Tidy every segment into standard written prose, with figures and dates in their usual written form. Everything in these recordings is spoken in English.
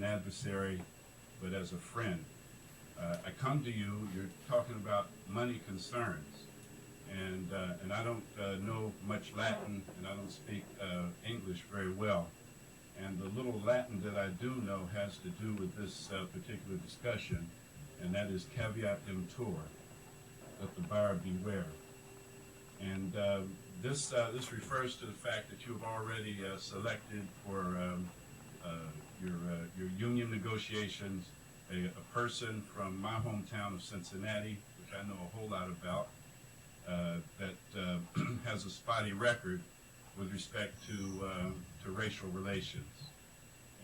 an adversary, but as a friend. I come to you, you're talking about money concerns, and I don't know much Latin, and I don't speak English very well. And the little Latin that I do know has to do with this particular discussion, and that is caveat emptor, let the buyer beware. And this refers to the fact that you've already selected for your union negotiations a person from my hometown of Cincinnati, which I know a whole lot about, that has a spotty record with respect to racial relations.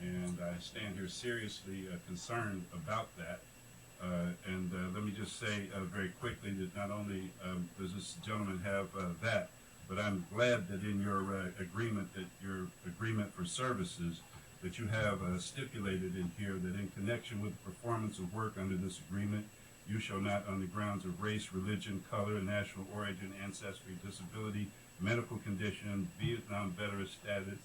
And I stand here seriously concerned about that. And let me just say very quickly that not only does this gentleman have that, but I'm glad that in your agreement, that your agreement for services, that you have stipulated in here that in connection with the performance of work under this agreement, you shall not, on the grounds of race, religion, color, national origin, ancestry, disability, medical condition, Vietnam veteran status,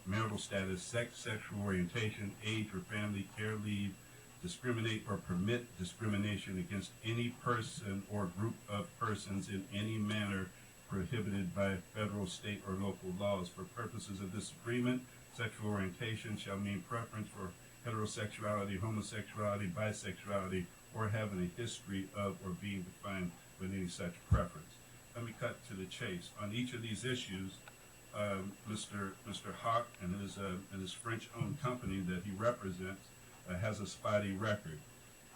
marital status, sex, sexual orientation, age, or family care leave, discriminate or permit discrimination against any person or group of persons in any manner prohibited by federal, state, or local laws. For purposes of this agreement, sexual orientation shall mean preference for heterosexuality, homosexuality, bisexuality, or having a history of or being defined with any such preference. Let me cut to the chase. On each of these issues, Mr. Hawk and his French-owned company that he represents has a spotty record.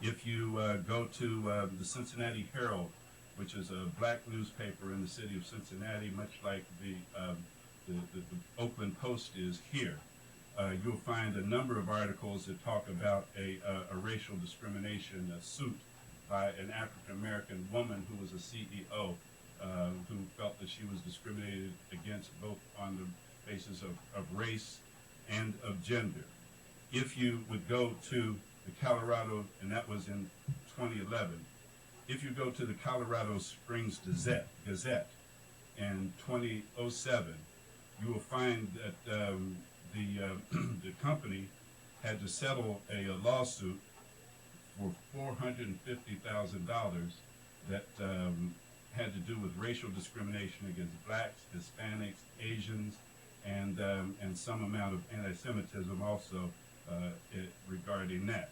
If you go to the Cincinnati Herald, which is a black newspaper in the city of Cincinnati, much like the Oakland Post is here, you'll find a number of articles that talk about a racial discrimination suit by an African-American woman who was a CEO who felt that she was discriminated against both on the basis of race and of gender. If you would go to the Colorado, and that was in 2011, if you go to the Colorado Springs Gazette in 2007, you will find that the company had to settle a lawsuit for $450,000 that had to do with racial discrimination against blacks, Hispanics, Asians, and some amount of anti-Semitism also regarding that.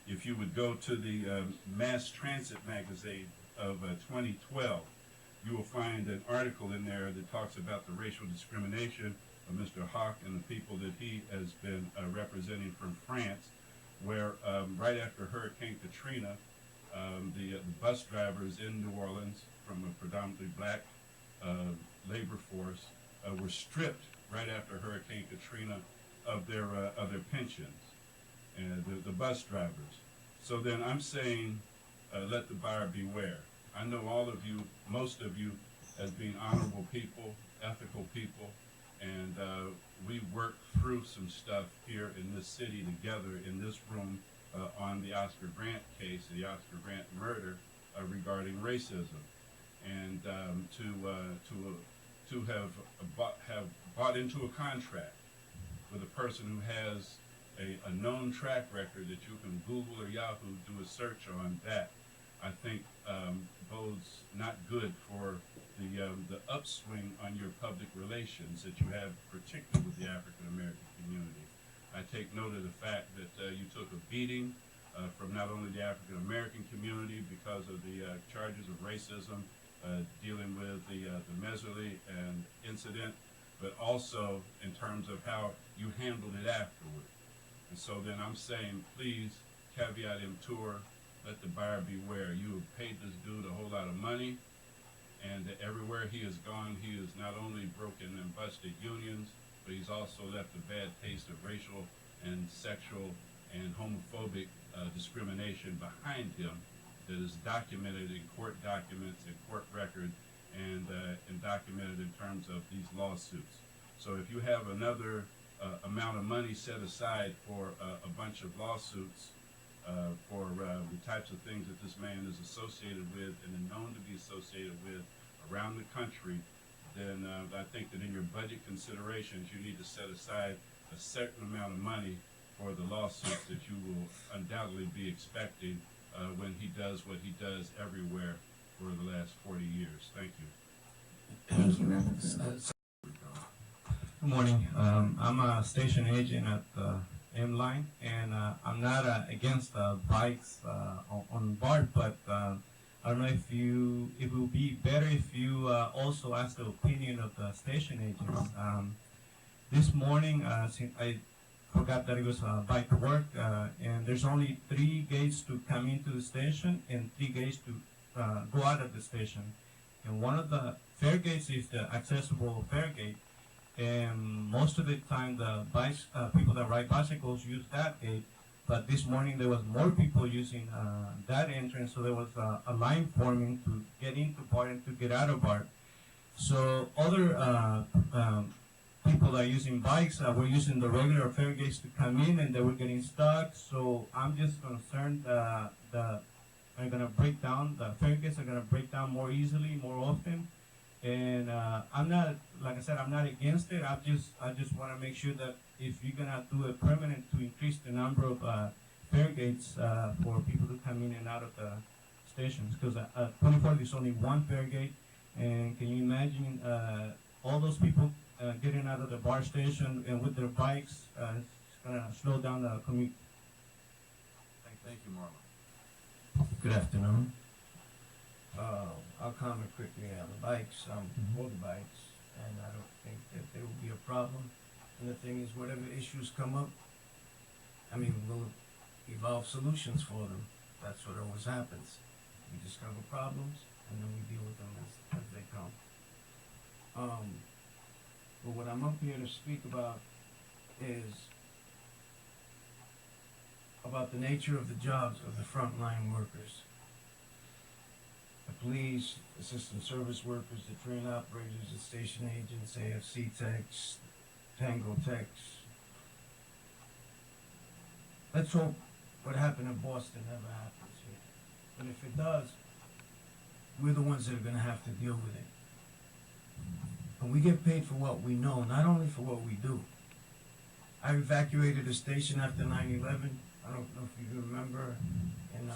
If you would go to the Mass Transit magazine of 2012, you will find an article in there that talks about the racial discrimination of Mr. Hawk and the people that he has been representing from France, where right after Hurricane Katrina, the bus drivers in New Orleans from a predominantly black labor force were stripped right after Hurricane Katrina of their pensions, and the bus drivers. So then I'm saying, let the buyer beware. I know all of you, most of you, as being honorable people, ethical people, and we worked through some stuff here in this city together in this room on the Oscar Grant case, the Oscar Grant murder, regarding racism, and to have bought into a contract with a person who has a known track record that you can Google or Yahoo, do a search on that, I think bodes not good for the upswing on your public relations that you have, particularly with the African American community. I take note of the fact that you took a beating from not only the African American community because of the charges of racism dealing with the Meserly and incident, but also in terms of how you handled it afterward. And so then I'm saying, please, caveat emptor, let the buyer beware. You have paid this dude a whole lot of money, and everywhere he has gone, he has not only broken and busted unions, but he's also left a bad taste of racial and sexual and homophobic discrimination behind him that is documented in court documents and court records and documented in terms of these lawsuits. So if you have another amount of money set aside for a bunch of lawsuits for the types of things that this man is associated with and is known to be associated with around the country, then I think that in your budget considerations, you need to set aside a certain amount of money for the lawsuits that you will undoubtedly be expecting when he does what he does everywhere for the last 40 years. Thank you. Thank you, Reverend. Good morning. I'm a station agent at M Line, and I'm not against bikes on Bart, but I don't know if it will be better if you also ask the opinion of the station agents. This morning, since I forgot that it was bike to work, and there's only 3 gates to come into the station and 3 gates to go out of the station. And one of the fare gates is the accessible fare gate. And most of the time, the people that ride bicycles use that gate. But this morning, there was more people using that entrance, so there was a line forming to get into Bart and to get out of Bart. So other people that are using bikes were using the regular fare gates to come in, and they were getting stuck. So I'm just concerned that are going to break down. The fare gates are going to break down more easily, more often. And I'm not, like I said, I'm not against it. I just want to make sure that if you're gonna do a permanent to increase the number of fare gates for people to come in and out of the stations, because 24 is only 1 fare gate, and can you imagine all those people getting out of the Bart station and with their bikes? It's gonna slow down the commute. Thank you, Marlon. Good afternoon. I'll comment quickly on the bikes, motorbikes, and I don't think that there will be a problem. And the thing is, whatever issues come up, I mean, we'll evolve solutions for them. That's what always happens. We discover problems, and then we deal with them as they come. But what I'm up here to speak about is about the nature of the jobs of the frontline workers. The police, assistant service workers, the train operators, the station agents, AFC techs, Tango techs. Let's hope what happened in Boston never happens here. But if it does, we're the ones that are going to have to deal with it. And we get paid for what we know, not only for what we do. I evacuated a station after 9/11. I don't know if you remember, in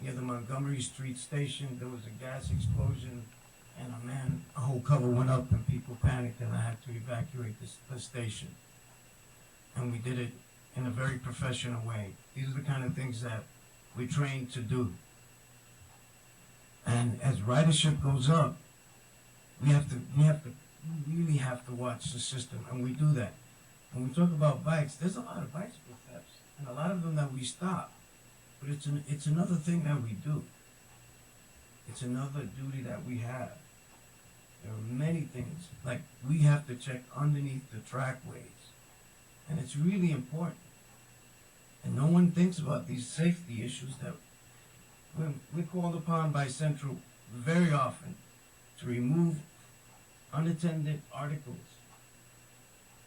near the Montgomery Street station, there was a gas explosion, and a whole cover went up, and people panicked, and I had to evacuate the station. And we did it in a very professional way. These are the kind of things that we're trained to do. And as ridership goes up, we really have to watch the system, and we do that. When we talk about bikes, there's a lot of bicycle thefts, and a lot of them that we stop. But it's another thing that we do. It's another duty that we have. There are many things, like we have to check underneath the trackways. And it's really important. And no one thinks about these safety issues that we're called upon by Central very often to remove unattended articles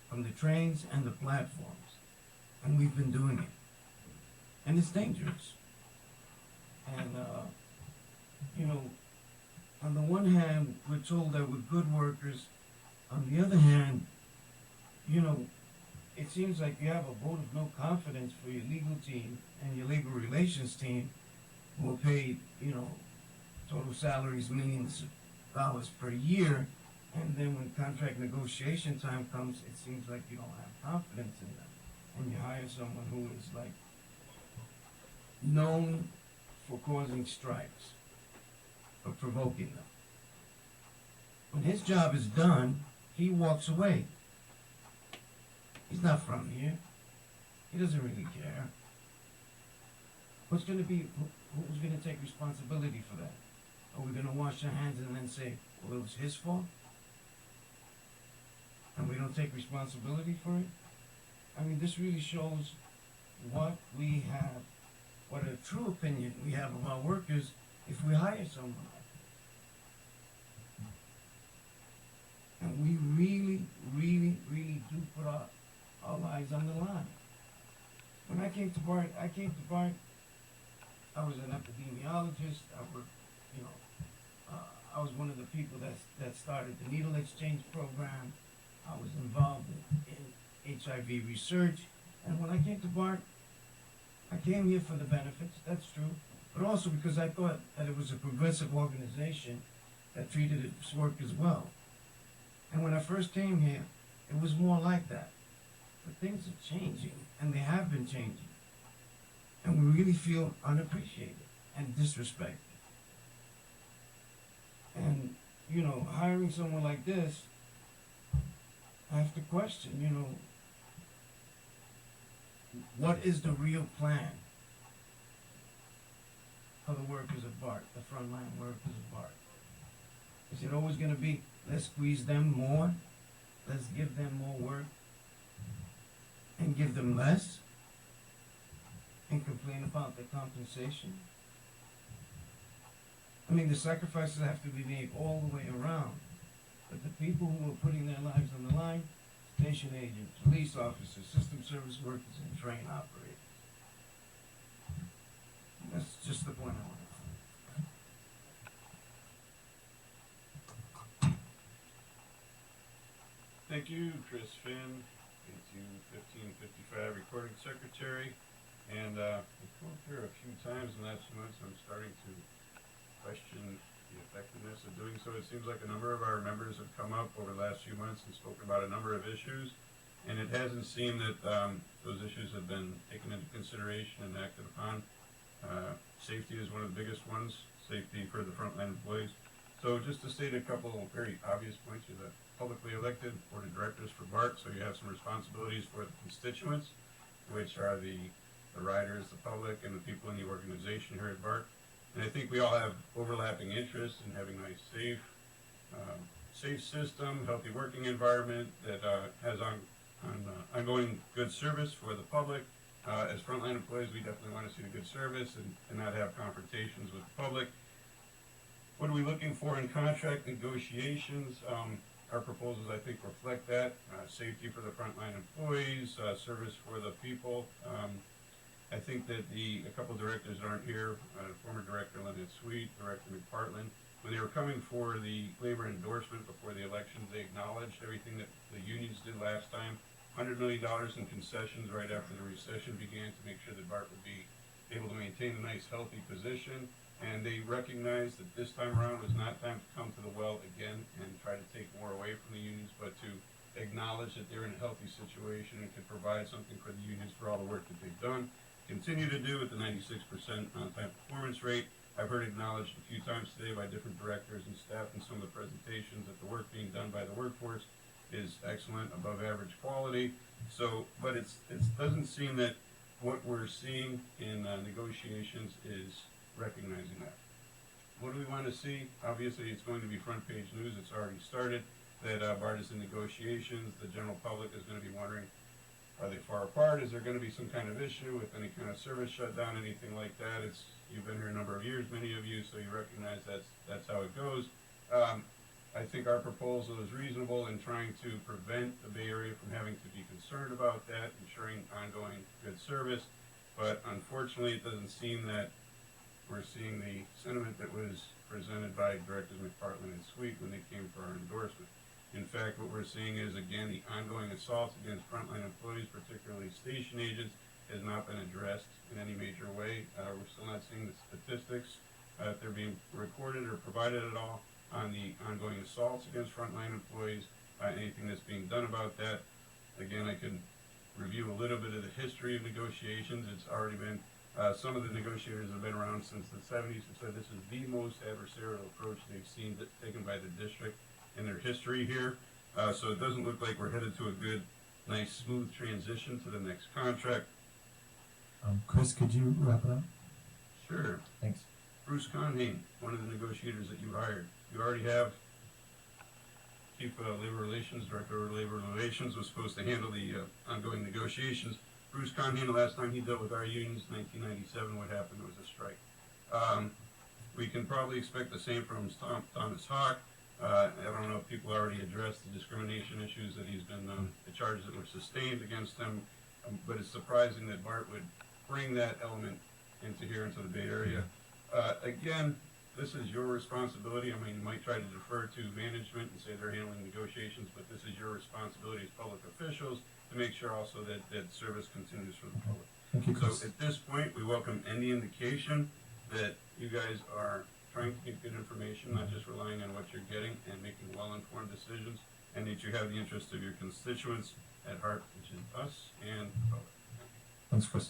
from the trains and the platforms. And we've been doing it. And it's dangerous. And, on the one hand, we're told that we're good workers. On the other hand, it seems like you have a vote of no confidence for your legal team and your labor relations team, who are paid, total salaries, millions of dollars per year. And then when contract negotiation time comes, it seems like you don't have confidence in them. And you hire someone who is like known for causing strikes, for provoking them. When his job is done, he walks away. He's not from here. He doesn't really care. Who's going to take responsibility for that? Are we going to wash our hands and then say, well, it was his fault? And we don't take responsibility for it? I mean, this really shows what we have, what a true opinion we have of our workers if we hire someone like that. And we really, really, really do put our lives on the line. When I came to Bart, I was an epidemiologist. I was one of the people that started the needle exchange program. I was involved in HIV research, And when I came to Bart, I came here for the benefits, that's true, but also because I thought that it was a progressive organization that treated its workers well. And when I first came here, it was more like that. But things are changing, and they have been changing. And we really feel unappreciated and disrespected. And, you know, hiring someone like this, I have to question, you know, what is the real plan for the workers of Bart, the frontline workers of Bart? Is it always going to be, let's squeeze them more, let's give them more work, and give them less, and complain about the compensation? I mean, the sacrifices have to be made all the way around. But the people who are putting their lives on the line, station agents, police officers, system service workers, and train operators. That's just the point I want to make. Thank you, Chris Finn, ATU 1555 recording secretary. And I've come up here a few times in the last few months. I'm starting to question the effectiveness of doing so. It seems like a number of our members have come up over the last few months and spoken about a number of issues, and it hasn't seemed that those issues have been taken into consideration and acted upon. Safety is one of the biggest ones, safety for the frontline employees. So just to state a couple of very obvious points, you're the publicly elected board of directors for Bart, so you have some responsibilities for the constituents, which are the riders, the public, and the people in the organization here at Bart. And I think we all have overlapping interests in having a nice, safe system, healthy working environment that has ongoing good service for the public. As frontline employees, we definitely want to see the good service and not have confrontations with the public. What are we looking for in contract negotiations? Our proposals, I think, reflect that. Safety for the frontline employees, service for the people. I think that a couple of directors aren't here, former director Lynette Sweet, director McPartland, when they were coming for the labor endorsement before the elections, they acknowledged everything that the unions did last time. $100 million in concessions right after the recession began to make sure that Bart would be able to maintain a nice, healthy position. And they recognized that this time around was not time to come to the well again and try to take more away from the unions, but to acknowledge that they're in a healthy situation and can provide something for the unions for all the work that they've done. Continue to do with the 96% on-time performance rate. I've heard acknowledged a few times today by different directors and staff in some of the presentations that the work being done by the workforce is excellent, above average quality. So, but it doesn't seem that what we're seeing in negotiations is recognizing that. What do we want to see? Obviously, it's going to be front page news. It's already started that Bart is in negotiations. The general public is going to be wondering, are they far apart? Is there going to be some kind of issue with any kind of service shutdown, anything like that? You've been here a number of years, many of you, so you recognize that's how it goes. I think our proposal is reasonable in trying to prevent the Bay Area from having to be concerned about that, ensuring ongoing good service. But unfortunately, it doesn't seem that we're seeing the sentiment that was presented by Directors McPartland and Sweet when they came for our endorsement. In fact, what we're seeing is, again, the ongoing assaults against frontline employees, particularly station agents, has not been addressed in any major way. We're still not seeing the statistics, if they're being recorded or provided at all, on the ongoing assaults against frontline employees, anything that's being done about that. Again, I can review a little bit of the history of negotiations. It's already been, some of the negotiators have been around since the 70s and said this is the most adversarial approach they've seen taken by the district in their history here. So it doesn't look like we're headed to a good, nice, smooth transition to the next contract. Chris, could you wrap it up? Sure. Thanks. Bruce Conhane, one of the negotiators that you hired. You already have Chief Labor Relations, Director of Labor Relations was supposed to handle the ongoing negotiations. Bruce Conhane, the last time he dealt with our unions, 1997, what happened was a strike. We can probably expect the same from Thomas Hawk. I don't know if people already addressed the discrimination issues that he's been, the charges that were sustained against him, but it's surprising that Bart would bring that element into the Bay Area. Again, this is your responsibility. I mean, you might try to defer to management and say they're handling negotiations, but this is your responsibility as public officials to make sure also that service continues for the public. Thank you, So Chris. at this point, we welcome any indication that you guys are trying to get good information, not just relying on what you're getting and making well-informed decisions, and that you have the interest of your constituents at heart, which is us and the public. Thanks, Chris.